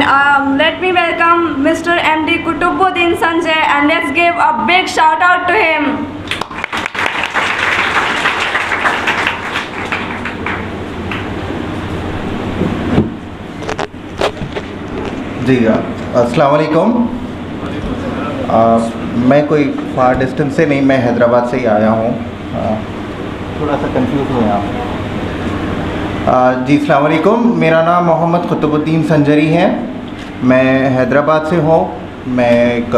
let me welcome Mr. MD Kutubuddin Sanjay, and let's give a big shout out to him. जी अस्सलाम वालेकुम। मैं कोई फार distance से नहीं, मैं हैदराबाद से ही आया हूँ। थोड़ा सा कंफ्यूज हुए आप। जी अस्सलाम वालेकुम, मेरा नाम मोहम्मद कुतुबुद्दीन संजरी है। मैं हैदराबाद से हूँ। मैं एक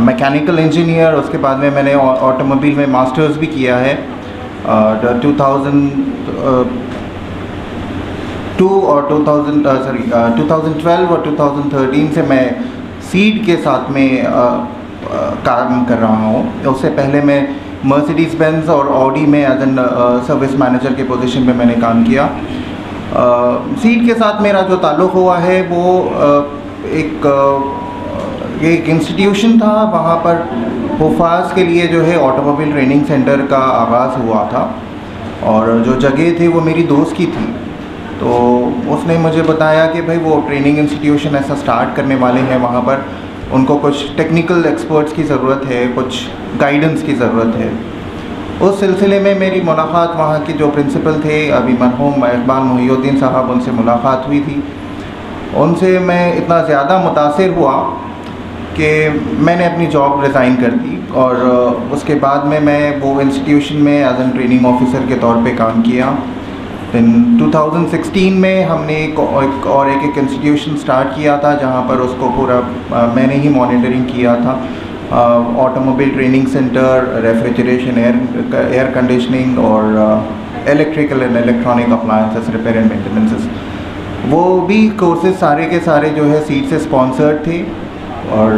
मैकेनिकल इंजीनियर, उसके बाद में मैंने ऑटोमोबाइल में मास्टर्स भी किया है। 2012 और 2013 से मैं सीड के साथ में काम कर रहा हूँ। उससे पहले मैं मर्सिडीज़ बेंज और ऑडी में एज एन सर्विस मैनेजर के पोजीशन पे मैंने काम किया। सीड के साथ मेरा जो ताल्लुक़ हुआ है वो एक इंस्टीट्यूशन था। वहाँ पर हुफ़ाज़ के लिए जो है ऑटोमोबाइल ट्रेनिंग सेंटर का आगाज़ हुआ था, और जो जगह थी वो मेरी दोस्त की थी। तो उसने मुझे बताया कि भाई वो ट्रेनिंग इंस्टीट्यूशन ऐसा स्टार्ट करने वाले हैं, वहाँ पर उनको कुछ टेक्निकल एक्सपर्ट्स की ज़रूरत है, कुछ गाइडेंस की ज़रूरत है। उस सिलसिले में मेरी मुलाकात वहाँ के जो प्रिंसिपल थे, अभी मरहूम इकबाल मोहिउद्दीन साहब, उनसे मुलाकात हुई थी। उनसे मैं इतना ज़्यादा मुतासिर हुआ कि मैंने अपनी जॉब रिज़ाइन कर दी, और उसके बाद में मैं वो इंस्टीट्यूशन में एज एन ट्रेनिंग ऑफिसर के तौर पे काम किया। इन 2016 में हमने एक इंस्टीट्यूशन स्टार्ट किया था, जहाँ पर उसको पूरा मैंने ही मॉनिटरिंग किया था। Automobile training centre, refrigeration, air conditioning और electrical and electronic appliances repair and maintenances. वो भी कोर्सेज सारे के सारे जो है सीड से स्पॉन्सर्ड थे। और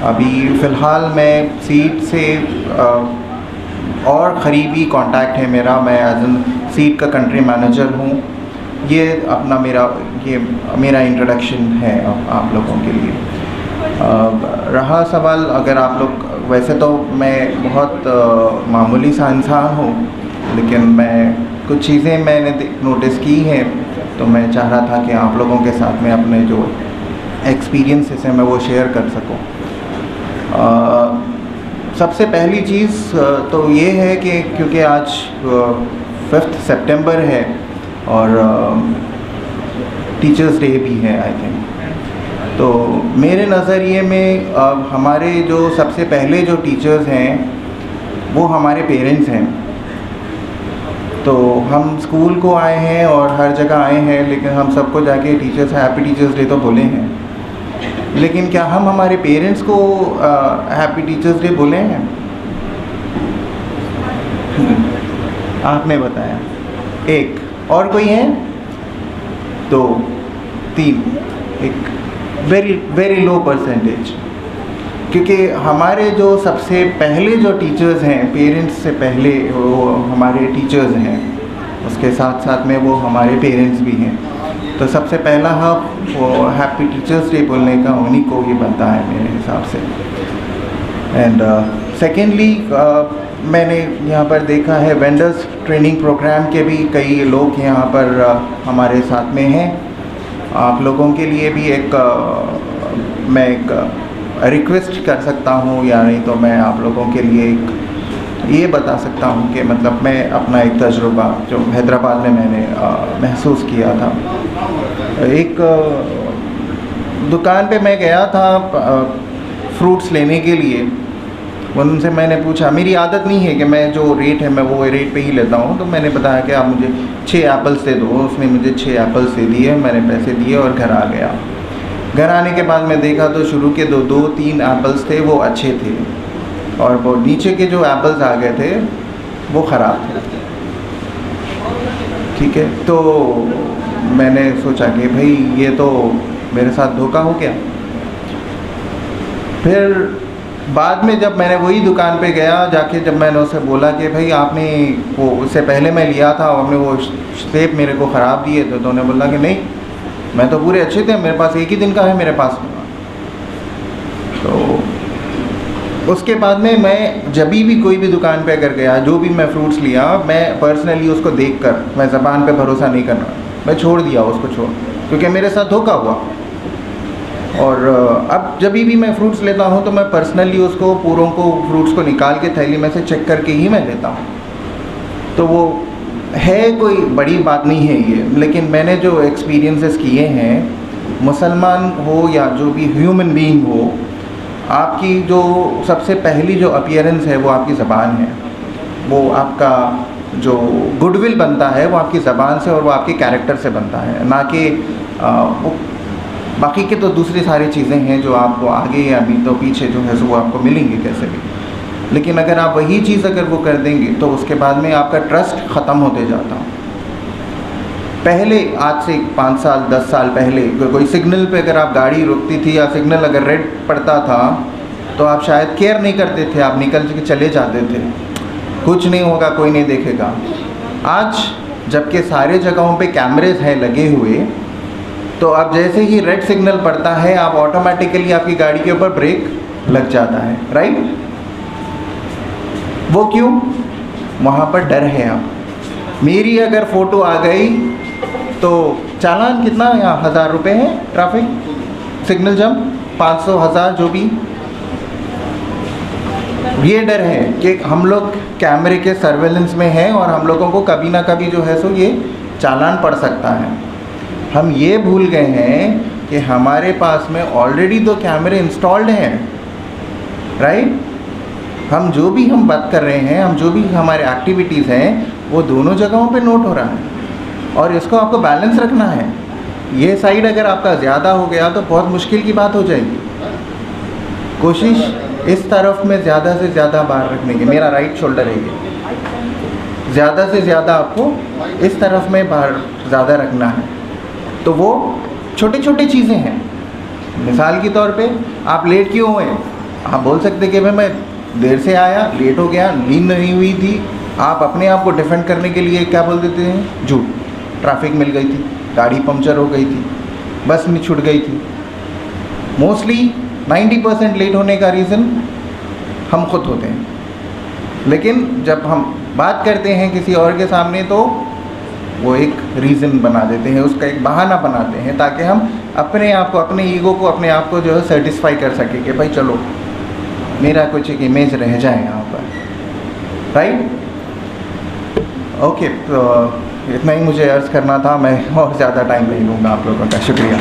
अभी फ़िलहाल मैं सीड से और क़रीबी कांटेक्ट है मेरा। मैं एज एन सीड का कंट्री मैनेजर हूँ। ये मेरा इंट्रोडक्शन है आप लोगों के लिए। रहा सवाल, अगर आप लोग, वैसे तो मैं बहुत मामूली सा इंसान हूँ, लेकिन मैं कुछ चीज़ें मैंने नोटिस की हैं, तो मैं चाह रहा था कि आप लोगों के साथ में अपने जो एक्सपीरियंसेस हैं मैं वो शेयर कर सकूँ। सबसे पहली चीज़ तो ये है कि क्योंकि आज 5 सितंबर है और टीचर्स डे भी है आई थिंक, तो मेरे नज़रिए में हमारे जो सबसे पहले जो टीचर्स हैं वो हमारे पेरेंट्स हैं। तो हम स्कूल को आए हैं और हर जगह आए हैं, लेकिन हम सबको जाके टीचर्स हैप्पी टीचर्स डे तो बोले हैं, लेकिन क्या हम हमारे पेरेंट्स को हैप्पी टीचर्स डे बोले हैं? आपने बताया एक, और कोई है? 2 3, एक वेरी लो परसेंटेज। क्योंकि हमारे जो सबसे पहले जो टीचर्स हैं, पेरेंट्स से पहले वो हमारे टीचर्स हैं, उसके साथ साथ में वो हमारे पेरेंट्स भी हैं। तो सबसे पहला हक वो हैप्पी टीचर्स डे बोलने का उन्हीं को ही बनता है मेरे हिसाब से। एंड सेकेंडली मैंने यहाँ पर देखा है वेंडर्स ट्रेनिंग प्रोग्राम के भी कई लोग यहाँ पर हमारे साथ में हैं। आप लोगों के लिए भी मैं एक रिक्वेस्ट कर सकता हूँ, या नहीं तो मैं आप लोगों के लिए ये बता सकता हूँ कि मतलब मैं अपना एक तजुर्बा जो हैदराबाद में मैंने महसूस किया था। एक दुकान पे मैं गया था फ्रूट्स लेने के लिए। उनसे मैंने पूछा, मेरी आदत नहीं है कि मैं जो रेट है मैं वो रेट पे ही लेता हूँ, तो मैंने बताया कि आप मुझे 6 एप्पल्स दे दो। उसने मुझे 6 एप्पल्स दे दिए, मैंने पैसे दिए और घर आ गया। घर आने के बाद मैं देखा तो शुरू के 2-3 एप्पल्स थे वो अच्छे थे, और वो नीचे के जो एप्पल्स आ गए थे वो ख़राब थे। ठीक है, तो मैंने सोचा कि भाई ये तो मेरे साथ धोखा हो गया। फिर बाद में जब मैंने वही दुकान पे गया, जाके जब मैंने उससे बोला कि भाई आपने वो उससे पहले मैं लिया था, आपने वो सेब मेरे को ख़राब दिए, तो उन्होंने बोला कि नहीं, मैं तो पूरे अच्छे थे, मेरे पास एक ही दिन का है मेरे पास। तो उसके बाद में मैं जब भी कोई भी दुकान पे अगर गया, जो भी मैं फ्रूट्स लिया, मैं पर्सनली उसको देखकर, मैं ज़बान पे भरोसा नहीं करना, मैं छोड़ दिया उसको, क्योंकि मेरे साथ धोखा हुआ। और अब जब भी मैं फ्रूट्स लेता हूँ तो मैं पर्सनली उसको पूरों को फ्रूट्स को निकाल के थैली में से चेक करके ही मैं लेता हूँ। तो वो है कोई बड़ी बात नहीं है ये, लेकिन मैंने जो एक्सपीरियंसेस किए हैं, मुसलमान हो या जो भी ह्यूमन बीइंग हो, आपकी जो सबसे पहली जो अपीयरेंस है वो आपकी ज़बान है। वो आपका जो गुडविल बनता है वो आपकी ज़बान से और वो आपके कैरेक्टर से बनता है, ना कि बाकी के तो दूसरी सारी चीज़ें हैं जो आपको आगे या अभी तो पीछे जो है सो वो आपको मिलेंगी कैसे भी। लेकिन अगर आप वही चीज़ अगर वो कर देंगे तो उसके बाद में आपका ट्रस्ट ख़त्म होते जाता। पहले आज से 5 साल 10 साल पहले कोई सिग्नल पे अगर आप गाड़ी रुकती थी या सिग्नल अगर रेड पड़ता था तो आप शायद केयर नहीं करते थे, आप निकल के चले जाते थे, कुछ नहीं होगा, कोई नहीं देखेगा। आज जबकि सारे जगहों पे कैमरेज हैं लगे हुए, तो अब जैसे ही रेड सिग्नल पड़ता है आप ऑटोमेटिकली आपकी गाड़ी के ऊपर ब्रेक लग जाता है, राइट? वो क्यों? वहाँ पर डर है। अब मेरी अगर फ़ोटो आ गई तो चालान कितना, यहाँ 1000 रुपये है, ट्रैफिक सिग्नल जंप 500 1000 जो भी। ये डर है कि हम लोग कैमरे के सर्वेलेंस में हैं और हम लोगों को कभी ना कभी जो है सो ये चालान पड़ सकता है। हम ये भूल गए हैं कि हमारे पास में ऑलरेडी 2 कैमरे इंस्टॉल्ड हैं, राइट? हम जो भी हम बात कर रहे हैं, हम जो भी हमारे एक्टिविटीज़ हैं, वो दोनों जगहों पे नोट हो रहा है और इसको आपको बैलेंस रखना है। ये साइड अगर आपका ज़्यादा हो गया तो बहुत मुश्किल की बात हो जाएगी। कोशिश इस तरफ में ज़्यादा से ज़्यादा बाहर रखने की, मेरा राइट शोल्डर है ये, ज़्यादा से ज़्यादा आपको इस तरफ में बाहर ज़्यादा रखना है। तो वो छोटी छोटी चीज़ें हैं। मिसाल के तौर पे आप लेट क्यों हुए, आप बोल सकते कि भाई मैं देर से आया, लेट हो गया, नींद नहीं हुई थी। आप अपने आप को डिफेंड करने के लिए क्या बोल देते हैं? झूठ। ट्रैफिक मिल गई थी, गाड़ी पंक्चर हो गई थी, बस में छूट गई थी। मोस्टली 90% लेट होने का रीज़न हम खुद होते हैं, लेकिन जब हम बात करते हैं किसी और के सामने तो वो एक रीज़न बना देते हैं, उसका एक बहाना बनाते हैं ताकि हम अपने आप को, अपने ईगो को, अपने आप को जो है सेटिस्फाई कर सकें कि भाई चलो मेरा कुछ एक इमेज रह जाए यहाँ पर, राइट? ओके, तो इतना ही मुझे अर्ज़ करना था। मैं और ज़्यादा टाइम नहीं लूँगा आप लोगों का। शुक्रिया।